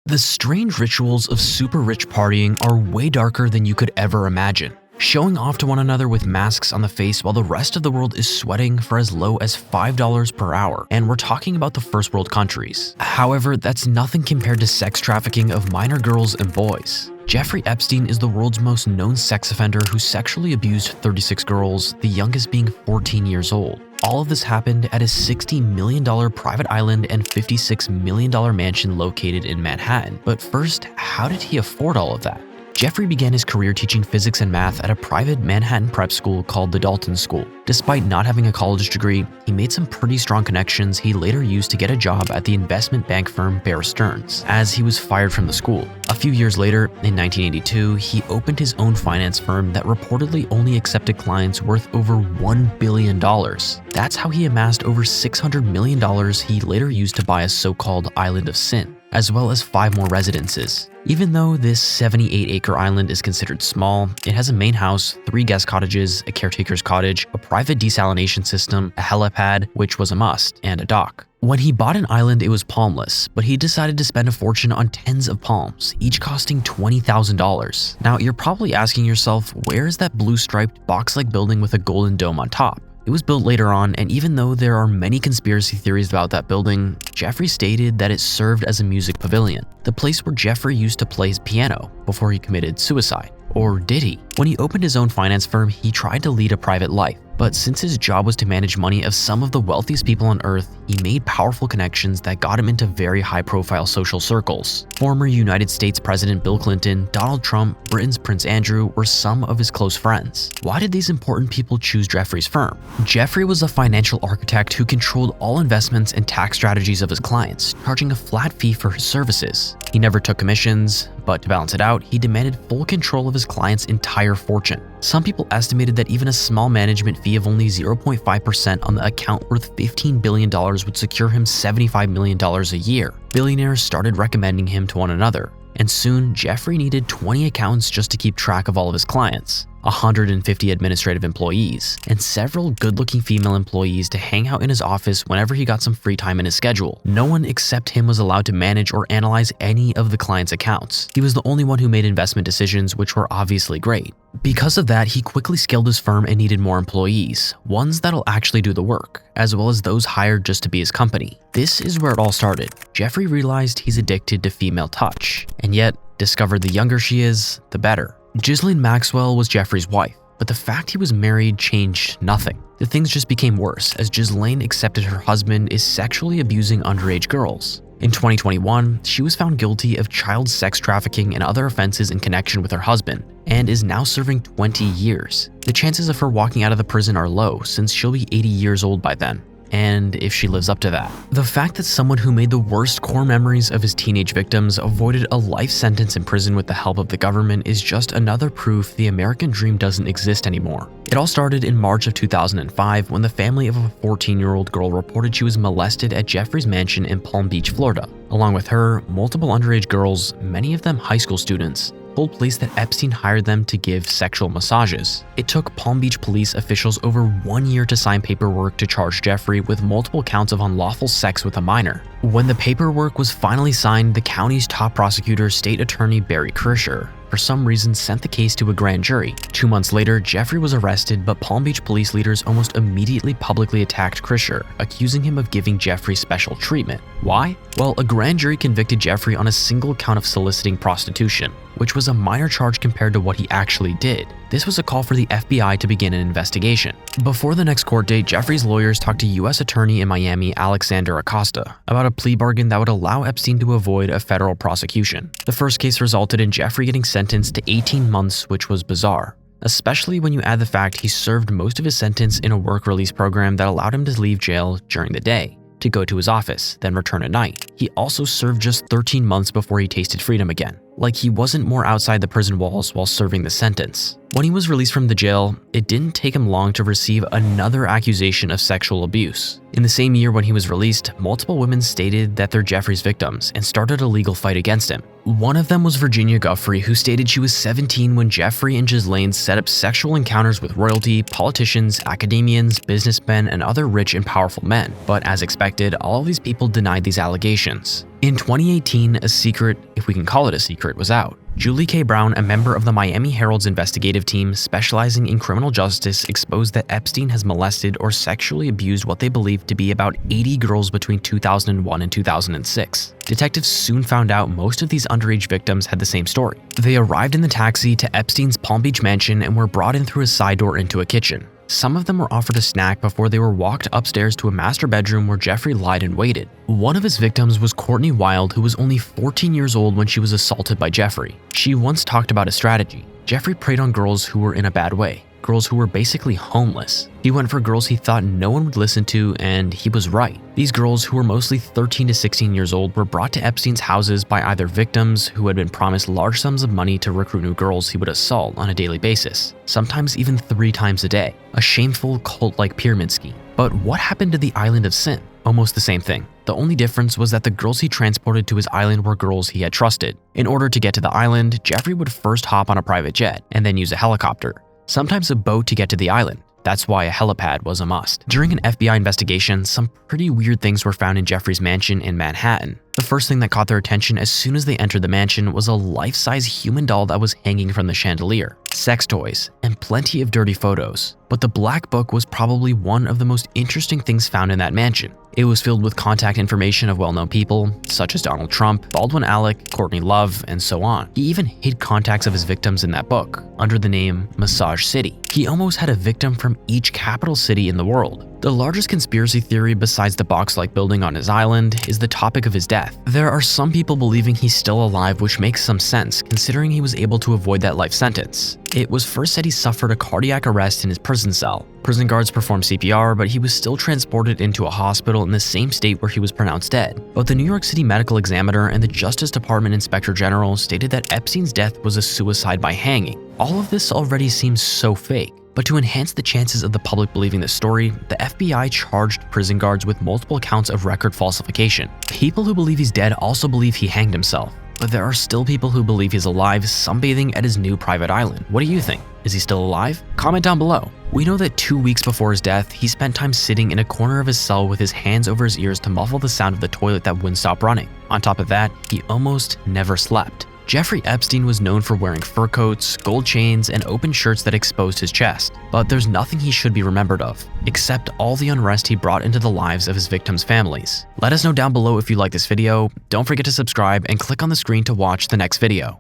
The strange rituals of super rich partying are way darker than you could ever imagine. Showing off to one another with masks on the face while the rest of the world is sweating for as low as $5 per hour, and we're talking about the first world countries. However, that's nothing compared to sex trafficking of minor girls and boys. Jeffrey Epstein is the world's most known sex offender who sexually abused 36 girls, the youngest being 14 years old. All of this happened at his $60 million private island and $56 million mansion located in Manhattan. But first, how did he afford all of that? Jeffrey began his career teaching physics and math at a private Manhattan prep school called the Dalton School. Despite not having a college degree, he made some pretty strong connections he later used to get a job at the investment bank firm Bear Stearns, as he was fired from the school. A few years later, in 1982, he opened his own finance firm that reportedly only accepted clients worth over $1 billion. That's how he amassed over $600 million he later used to buy a so-called Island of Sin, as well as 5 more residences. Even though this 78-acre island is considered small, it has a main house, 3 guest cottages, a caretaker's cottage, a private desalination system, a helipad, which was a must, and a dock. When he bought an island, it was palmless, but he decided to spend a fortune on tens of palms, each costing $20,000. Now, you're probably asking yourself, where is that blue-striped box-like building with a golden dome on top? It was built later on, and even though there are many conspiracy theories about that building, Jeffrey stated that it served as a music pavilion, the place where Jeffrey used to play his piano before he committed suicide. Or did he? When he opened his own finance firm, he tried to lead a private life. But since his job was to manage money of some of the wealthiest people on earth, he made powerful connections that got him into very high-profile social circles. Former United States President Bill Clinton, Donald Trump, Britain's Prince Andrew were some of his close friends. Why did these important people choose Jeffrey's firm? Jeffrey was a financial architect who controlled all investments and tax strategies of his clients, charging a flat fee for his services. He never took commissions, but to balance it out, he demanded full control of his client's entire fortune. Some people estimated that even a small management fee of only 0.5% on the account worth $15 billion would secure him $75 million a year. Billionaires started recommending him to one another, and soon Jeffrey needed 20 accountants just to keep track of all of his clients, 150 administrative employees, and several good-looking female employees to hang out in his office whenever he got some free time in his schedule. No one except him was allowed to manage or analyze any of the client's accounts. He was the only one who made investment decisions, which were obviously great. Because of that, he quickly scaled his firm and needed more employees, ones that'll actually do the work, as well as those hired just to be his company. This is where it all started. Jeffrey realized he's addicted to female touch, and yet discovered the younger she is, the better. Ghislaine Maxwell was Jeffrey's wife, but the fact he was married changed nothing. The things just became worse as Ghislaine accepted her husband is sexually abusing underage girls. In 2021, she was found guilty of child sex trafficking and other offenses in connection with her husband, and is now serving 20 years. The chances of her walking out of the prison are low since she'll be 80 years old by then. And if she lives up to that. The fact that someone who made the worst core memories of his teenage victims avoided a life sentence in prison with the help of the government is just another proof the American dream doesn't exist anymore. It all started in March of 2005 when the family of a 14-year-old girl reported she was molested at Jeffrey's mansion in Palm Beach, Florida. Along with her, multiple underage girls, many of them high school students, told police that Epstein hired them to give sexual massages. It took Palm Beach police officials over 1 year to sign paperwork to charge Jeffrey with multiple counts of unlawful sex with a minor. When the paperwork was finally signed, the county's top prosecutor, State Attorney Barry Krischer, for some reason sent the case to a grand jury. 2 months later, Jeffrey was arrested, but Palm Beach police leaders almost immediately publicly attacked Krischer, accusing him of giving Jeffrey special treatment. Why? Well, a grand jury convicted Jeffrey on a single count of soliciting prostitution, which was a minor charge compared to what he actually did. This was a call for the FBI to begin an investigation. Before the next court date, Jeffrey's lawyers talked to U.S. Attorney in Miami, Alexander Acosta, about a plea bargain that would allow Epstein to avoid a federal prosecution. The first case resulted in Jeffrey getting sentenced to 18 months, which was bizarre, especially when you add the fact he served most of his sentence in a work release program that allowed him to leave jail during the day to go to his office, then return at night. He also served just 13 months before he tasted freedom again. Like he wasn't more outside the prison walls while serving the sentence. When he was released from the jail, it didn't take him long to receive another accusation of sexual abuse. In the same year when he was released, multiple women stated that they're Jeffrey's victims and started a legal fight against him. One of them was Virginia Guffrey, who stated she was 17 when Jeffrey and Ghislaine set up sexual encounters with royalty, politicians, academians, businessmen, and other rich and powerful men. But as expected, all of these people denied these allegations. In 2018, a secret, if we can call it a secret, was out. Julie K. Brown, a member of the Miami Herald's investigative team specializing in criminal justice, exposed that Epstein has molested or sexually abused what they believe to be about 80 girls between 2001 and 2006. Detectives soon found out most of these underage victims had the same story. They arrived in the taxi to Epstein's Palm Beach mansion and were brought in through a side door into a kitchen. Some of them were offered a snack before they were walked upstairs to a master bedroom where Jeffrey lied and waited. One of his victims was Courtney Wild, who was only 14 years old when she was assaulted by Jeffrey. She once talked about a strategy. Jeffrey preyed on girls who were in a bad way, girls who were basically homeless. He went for girls he thought no one would listen to, and he was right. These girls, who were mostly 13 to 16 years old, were brought to Epstein's houses by either victims who had been promised large sums of money to recruit new girls he would assault on a daily basis, sometimes even 3 times a day. A shameful cult-like pyramid scheme. But what happened to the island of sin? Almost the same thing. The only difference was that the girls he transported to his island were girls he had trusted. In order to get to the island, Jeffrey would first hop on a private jet and then use a helicopter, sometimes a boat to get to the island. That's why a helipad was a must. During an FBI investigation, some pretty weird things were found in Jeffrey's mansion in Manhattan. The first thing that caught their attention as soon as they entered the mansion was a life-size human doll that was hanging from the chandelier, sex toys, and plenty of dirty photos. But the black book was probably one of the most interesting things found in that mansion. It was filled with contact information of well-known people, such as Donald Trump, Baldwin Alec, Courtney Love, and so on. He even hid contacts of his victims in that book, under the name Massage City. He almost had a victim from each capital city in the world. The largest conspiracy theory besides the box-like building on his island is the topic of his death. There are some people believing he's still alive, which makes some sense considering he was able to avoid that life sentence. It was first said he suffered a cardiac arrest in his prison cell. Prison guards performed CPR, but he was still transported into a hospital in the same state where he was pronounced dead. But the New York City Medical Examiner and the Justice Department Inspector General stated that Epstein's death was a suicide by hanging. All of this already seems so fake. But to enhance the chances of the public believing this story, the FBI charged prison guards with multiple counts of record falsification. People who believe he's dead also believe he hanged himself. But there are still people who believe he's alive, sunbathing at his new private island. What do you think? Is he still alive? Comment down below. We know that 2 weeks before his death, he spent time sitting in a corner of his cell with his hands over his ears to muffle the sound of the toilet that wouldn't stop running. On top of that, he almost never slept. Jeffrey Epstein was known for wearing fur coats, gold chains, and open shirts that exposed his chest. But there's nothing he should be remembered of, except all the unrest he brought into the lives of his victims' families. Let us know down below if you like this video, don't forget to subscribe and click on the screen to watch the next video.